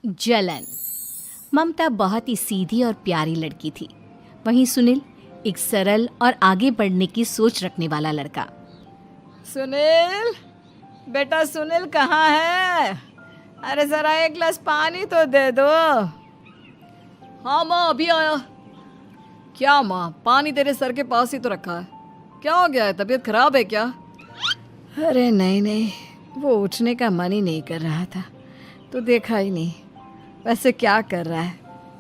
जलन। ममता बहुत ही सीधी और प्यारी लड़की थी। वहीं सुनील एक सरल और आगे बढ़ने की सोच रखने वाला लड़का। सुनील, बेटा सुनील कहाँ है? अरे जरा एक गिलास पानी तो दे दो। हाँ माँ, अभी आया। क्या माँ, पानी तेरे सर के पास ही तो रखा है। क्या हो गया है, तबीयत खराब है क्या? अरे नहीं नहीं, वो उठने का मन ही नहीं कर रहा था, तो देखा ही नहीं। वैसे क्या कर रहा है?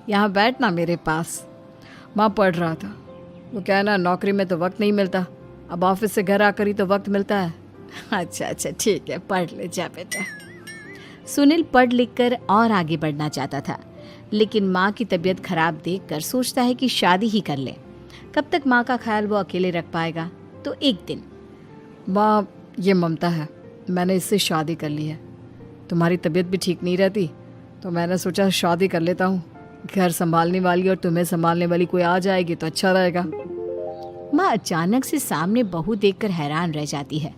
यहाँ बैठ ना मेरे पास। माँ पढ़ रहा था। वो क्या है ना, नौकरी में तो वक्त नहीं मिलता, अब ऑफिस से घर आकर ही तो वक्त मिलता है। अच्छा अच्छा ठीक है, पढ़ ले जा बेटा। सुनील पढ़ लिख कर और आगे बढ़ना चाहता था, लेकिन माँ की तबीयत खराब देखकर सोचता है कि शादी ही कर ले। कब तक माँ का ख्याल वो अकेले रख पाएगा? तो एक दिन, माँ ये ममता है, मैंने इससे शादी कर ली है। तुम्हारी तबीयत भी ठीक नहीं रहती, तो मैंने सोचा शादी कर लेता हूँ। घर संभालने वाली और तुम्हें संभालने वाली कोई आ जाएगी तो अच्छा रहेगा। माँ अचानक से सामने बहू देखकर हैरान रह जाती है।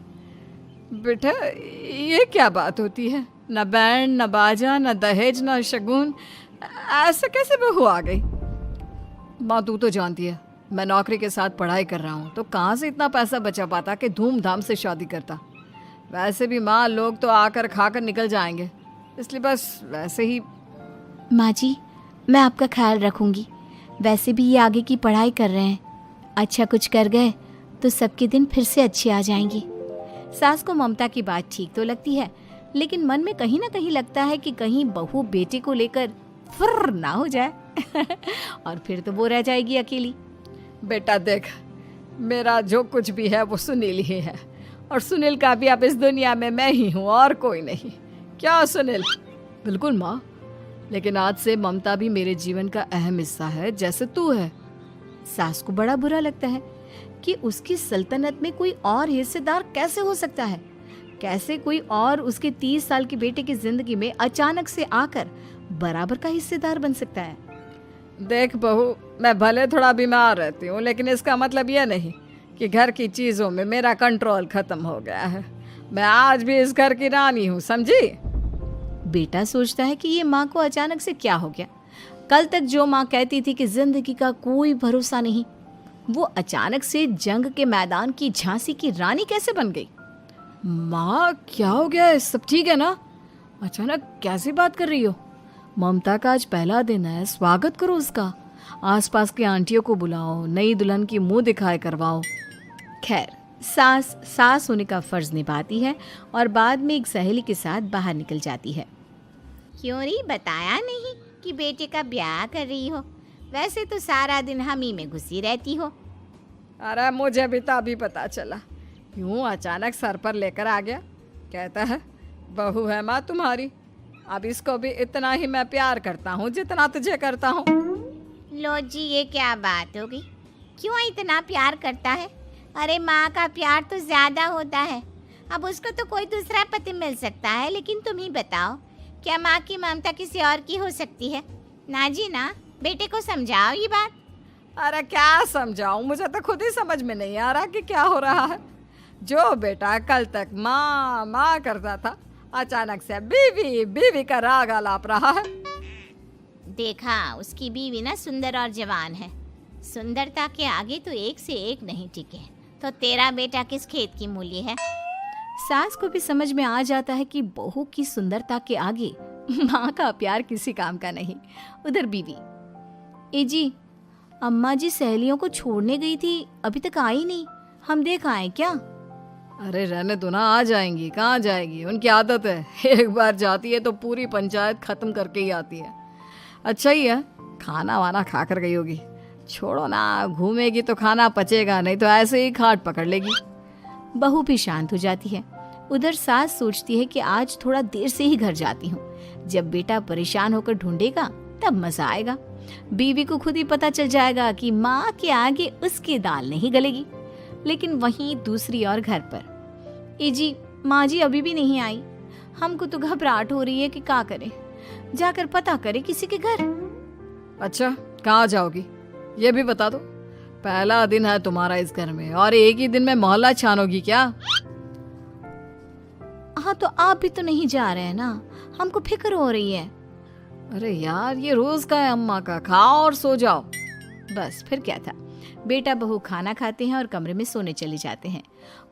बेटा ये क्या बात होती है? न बैंड, न बाजा, न दहेज, न शगुन, ऐसे कैसे बहू आ गई? माँ तू तो जानती है, मैं नौकरी के साथ पढ़ाई कर रहा हूँ, तो कहाँ से इतना पैसा बचा पाता कि धूमधाम से शादी करता। वैसे भी माँ, लोग तो आकर खाकर निकल जाएंगे, इसलिए बस वैसे ही। माँ जी, मैं आपका ख्याल रखूंगी। वैसे भी ये आगे की पढ़ाई कर रहे हैं, अच्छा कुछ कर गए तो सबके दिन फिर से अच्छे आ जाएंगे। सास को ममता की बात ठीक तो लगती है, लेकिन मन में कहीं ना कहीं लगता है कि कहीं बहू बेटे को लेकर फुर्र ना हो जाए और फिर तो वो रह जाएगी अकेली। बेटा देख, मेरा जो कुछ भी है वो सुनील ही है, और सुनील का भी अब इस दुनिया में मैं ही हूँ और कोई नहीं। क्या सुनील? बिल्कुल माँ, लेकिन आज से ममता भी मेरे जीवन का अहम हिस्सा है, जैसे तू है। सास को बड़ा बुरा लगता है कि उसकी सल्तनत में कोई और हिस्सेदार कैसे हो सकता है। कैसे कोई और उसके 30 साल के बेटे की जिंदगी में अचानक से आकर बराबर का हिस्सेदार बन सकता है। देख बहू, मैं भले थोड़ा बीमार रहती हूँ, लेकिन इसका मतलब यह नहीं कि घर की चीज़ों में मेरा कंट्रोल खत्म हो गया है। मैं आज भी इस घर की रानी हूँ, समझी? बेटा सोचता है कि ये माँ को अचानक से क्या हो गया। कल तक जो माँ कहती थी कि जिंदगी का कोई भरोसा नहीं, वो अचानक से जंग के मैदान की झांसी की रानी कैसे बन गई? माँ क्या हो गया है? सब ठीक है ना? अचानक कैसी बात कर रही हो? ममता का आज पहला दिन है, स्वागत करो उसका। आसपास की आंटियों को बुलाओ, नई दुल्हन की मुंह दिखाए करवाओ। खैर, सास होने का फर्ज निभाती है और बाद में एक सहेली के साथ बाहर निकल जाती है। क्यों री बताया नहीं कि बेटे का ब्याह कर रही हो? वैसे तो सारा दिन हम ही में घुसी रहती हो। अरे मुझे भी तो अभी पता चला, यूं अचानक सर पर लेकर आ गया। कहता है बहू है माँ तुम्हारी, अब इसको भी इतना ही मैं प्यार करता हूँ जितना तुझे करता हूँ। लो जी, ये क्या बात हो गई? क्यों इतना प्यार करता है? अरे माँ का प्यार तो ज्यादा होता है। अब उसको तो कोई दूसरा पति मिल सकता है, लेकिन तुम ही बताओ, क्या माँ की ममता किसी और की हो सकती है? ना जी ना, बेटे को समझाओ ये बात। अरे क्या समझाऊं, मुझे तो खुद ही समझ में नहीं आ रहा कि क्या हो रहा है। जो बेटा कल तक माँ माँ करता था, अचानक से बीवी बीवी का राग आलाप रहा है। देखा, उसकी बीवी ना सुंदर और जवान है। सुंदरता के आगे तो एक से एक नहीं टिके, तो तेरा बेटा किस खेत की मूली है? सास को भी समझ में आ जाता है कि बहू की सुंदरता के आगे माँ का प्यार किसी काम का नहीं। उधर बीवी, ए जी, अम्मा जी सहेलियों को छोड़ने गई थी, अभी तक आई नहीं, हम देख आए क्या? अरे रहने दो ना, आ जाएंगी। कहाँ जाएगी, उनकी आदत है, एक बार जाती है तो पूरी पंचायत खत्म करके ही आती है। अच्छा ही है, खाना वाना खा कर गई होगी। छोड़ो ना, घूमेगी तो खाना पचेगा, नहीं तो ऐसे ही खाट पकड़ लेगी। बहू भी शांत हो जाती है। उधर सास सोचती है कि आज थोड़ा देर से ही घर जाती हूँ, जब बेटा परेशान होकर ढूंढेगा तब मजा आएगा। बीवी को खुद ही पता चल जाएगा कि माँ के आगे उसकी दाल नहीं गलेगी। लेकिन वहीं दूसरी ओर घर पर, ए जी, माँ जी अभी भी नहीं आई, हमको तो घबराहट हो रही है कि क्या करें, जाकर पता करें किसी के घर। अच्छा, कहाँ जाओगी ये भी बता दो। पहला दिन है तुम्हारा इस घर में और एक ही दिन में मोहल्ला छानोगी क्या? हाँ, तो आप भी तो नहीं जा रहे हैं ना, हमको फिक्र हो रही है। अरे यार, ये रोज का है अम्मा का, खाओ और सो जाओ। बस फिर क्या था, बेटा बहू खाना खाते हैं और कमरे में सोने चले जाते हैं।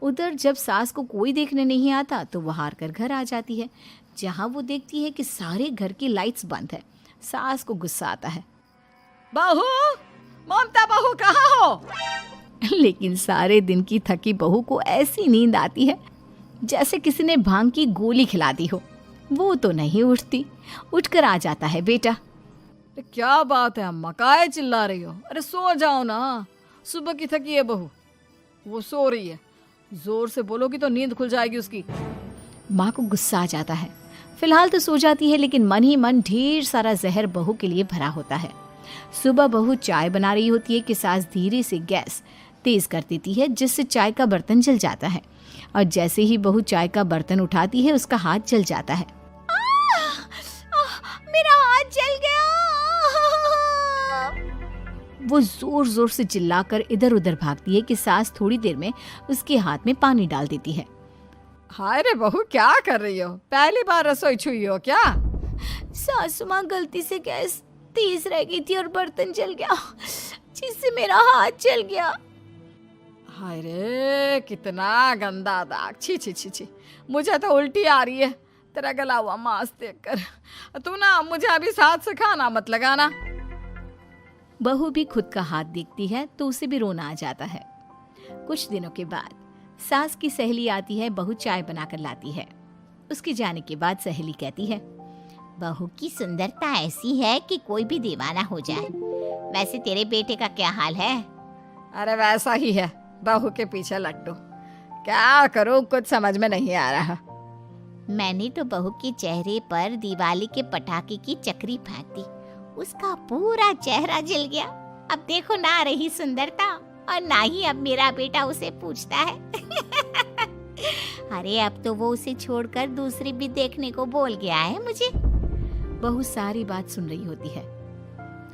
उधर जब सास को कोई देखने नहीं आता तो वो हार कर घर आ जाती है, जहाँ वो देखती है कि सारे घर की लाइट्स बंद है। सास को गुस्सा आता है, बहू, ममता बहू कहाँ हो? लेकिन सारे दिन की थकी बहू को ऐसी नींद आती है जैसे किसी ने भांग की गोली खिला दी हो। वो तो नहीं उठती। उठकर आ जाता है बेटा। अरे क्या बात है अम्मा, काहे चिल्ला रही हो? अरे सो जाओ ना, सुबह की थकी है बहू, वो सो रही है। जोर से बोलोगी तो नींद खुल जाएगी उसकी। माँ को गुस्सा आ जाता है। फिलहाल तो सो जाती है, लेकिन मन ही मन ढेर सारा जहर बहू के लिए भरा होता है। सुबह बहू चाय बना रही होती है कि सास धीरे से गैस तेज कर देती है, जिससे चाय का बर्तन जल जाता है। और जैसे ही बहू चाय का बर्तन उठाती है, उसका हाथ जल जाता है। मेरा हाथ जल गया। वो जोर जोर से चिल्लाकर इधर उधर भागती है कि सास थोड़ी देर में उसके हाथ में पानी डाल देती है। हाय रे बहू, क्या कर रही हो? पहली बार रसोई छुई हो क्या? सासू माँ गलती से गैस तेज रह गई थी और बर्तन जल गया, जिससे मेरा हाथ जल गया। हाय रे, कितना गंदा दाग। छी छी छी छी, मुझे तो उल्टी आ रही है तेरा गला हुआ मांस देखकर। तू ना मुझे अभी साथ से खाना मत लगाना। बहू भी खुद का हाथ देखती है तो उसे भी रोना आ जाता है। कुछ दिनों के बाद सास की सहेली आती है, बहू चाय बनाकर लाती है। उसके जाने के बाद सहेली कहती है, बहू की सुंदरता ऐसी है कि कोई भी दीवाना हो जाए। वैसे तेरे बेटे का क्या हाल है? अरे वैसा ही है, बहू के पीछे लट्टू। क्या करूं, कुछ समझ में नहीं आ रहा। मैंने तो बहू के चेहरे पर दिवाली के पटाखे की चक्री फेंक दी, उसका पूरा चेहरा जल गया। अब देखो ना रही सुंदरता, और ना ही अब मेरा बेटा उसे पूछता है। अरे अब तो वो उसे छोड़कर दूसरी भी देखने को बोल गया है मुझे। बहू सारी बात सुन रही होती है।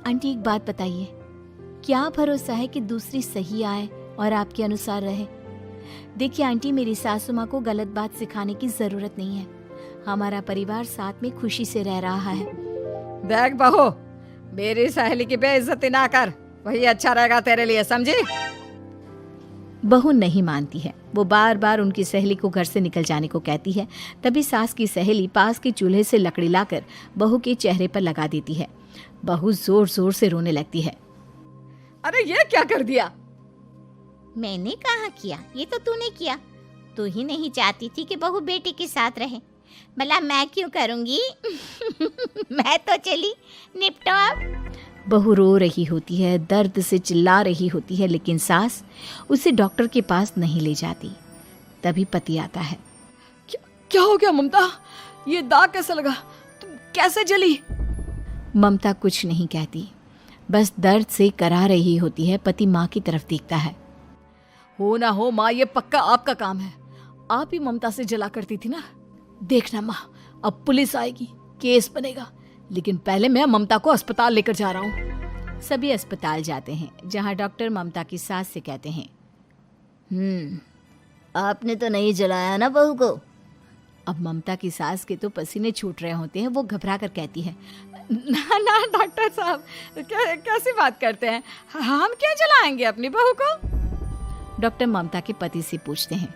आंटी एक बात बताइए, क्या भरोसा है कि दूसरी सही आए और आपके अनुसार रहे? देखिए आंटी, मेरी सासू माँ को गलत बात सिखाने की जरूरत नहीं है। हमारा परिवार साथ में खुशी से रह रहा है। देख बहू, मेरी सहेली की बेइज्जती ना कर, वही अच्छा रहेगा तेरे लिए, समझी? बहू नहीं मानती है। वो बार बार उनकी सहेली को घर से निकल जाने को कहती है। तभी सास की सहेली पास के चूल्हे से लकड़ी लाकर बहू के चेहरे पर लगा देती है। बहू जोर जोर से रोने लगती है। अरे ये क्या कर दिया? मैंने कहा किया, ये तो तूने किया। तू ही नहीं चाहती थी कि बहू बेटे के साथ रहे, भला मैं क्यों करूंगी? मैं तो चली, निपटो अब। बहू रो रही होती है, दर्द से चिल्ला रही होती है, लेकिन सास उसे डॉक्टर के पास नहीं ले जाती। तभी पति आता है। क्या हो गया ममता? ये दाग कैसे लगा? तुम कैसे जली? ममता कुछ नहीं कहती, बस दर्द से करा रही होती है। पति माँ की तरफ देखता है। हो ना हो माँ, ये पक्का आपका काम है। आप ही ममता से जला करती थी ना। देखना माँ, अब पुलिस आएगी, केस बनेगा, लेकिन पहले मैं ममता को अस्पताल लेकर जा रहा हूँ। सभी अस्पताल जाते हैं, जहाँ डॉक्टर ममता की सास से कहते हैं, आपने तो नहीं जलाया ना बहू को? अब ममता की सास के तो पसीने छूट रहे होते हैं। वो घबरा कर कहती है, ना ना डॉक्टर साहब, कैसी बात करते हैं? हम क्या जलाएंगे अपनी बहू को? डॉक्टर ममता के पति से पूछते हैं।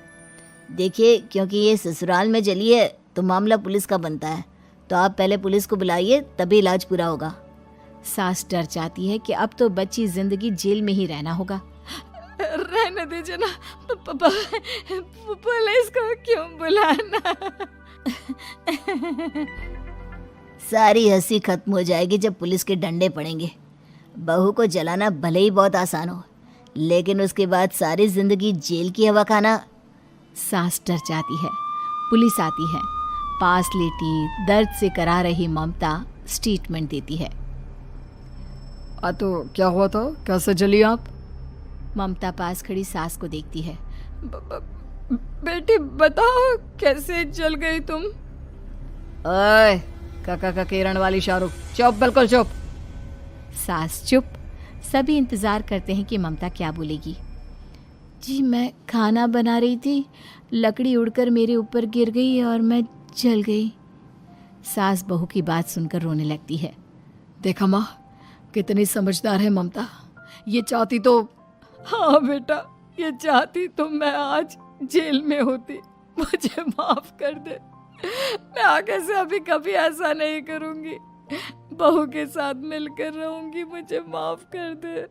देखिए, क्योंकि ये ससुराल में जली है तो मामला पुलिस का बनता है, तो आप पहले पुलिस को बुलाइए, तभी इलाज पूरा होगा। सास डर जाती है कि अब तो बच्ची जिंदगी जेल में ही रहना होगा। रहने दीजिए ना, पुलिस को क्यों बुलाना? सारी हंसी खत्म हो जाएगी जब पुलिस के डंडे पड़ेंगे। बहू को जलाना भले ही बहुत आसान हो, लेकिन उसके बाद सारी जिंदगी जेल की हवा खाना। सास डर जाती है। पुलिस आती है। पास लेटी दर्द से करा रही ममता स्टेटमेंट देती है। तो क्या हुआ था? कैसे जली आप? ममता पास खड़ी सास को देखती है। बेटी बताओ, कैसे जल गई तुम? ओए, काका का किरण वाली शाहरुख, चुप, बिल्कुल चुप। सास चुप। सभी इंतजार करते हैं कि ममता क्या बोलेगी। जी मैं खाना बना रही थी, लकड़ी उड़कर मेरे ऊपर गिर गई और मैं जल गई। सास बहू की बात सुनकर रोने लगती है। देखा माँ, कितनी समझदार है ममता। ये चाहती तो, हाँ बेटा, ये चाहती तो मैं आज जेल में होती। मुझे माफ कर दे, मैं आगे से अभी कभी ऐसा नहीं करूंगी। बहू के साथ मिलकर रहूंगी, मुझे माफ कर दे।